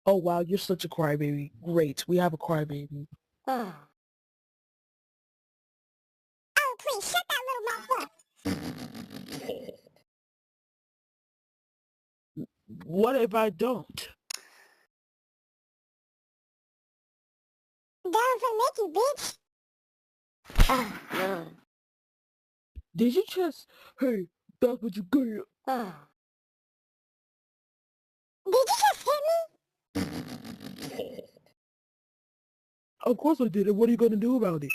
Oh wow, you're such a crybaby. Great, we have a crybaby. Oh, please, shut that little mouth up. What if I don't? Don't make you, bitch. Did you just... Hey, that's what you get. Did you just hit me? Of course I did it. What are you gonna do about it?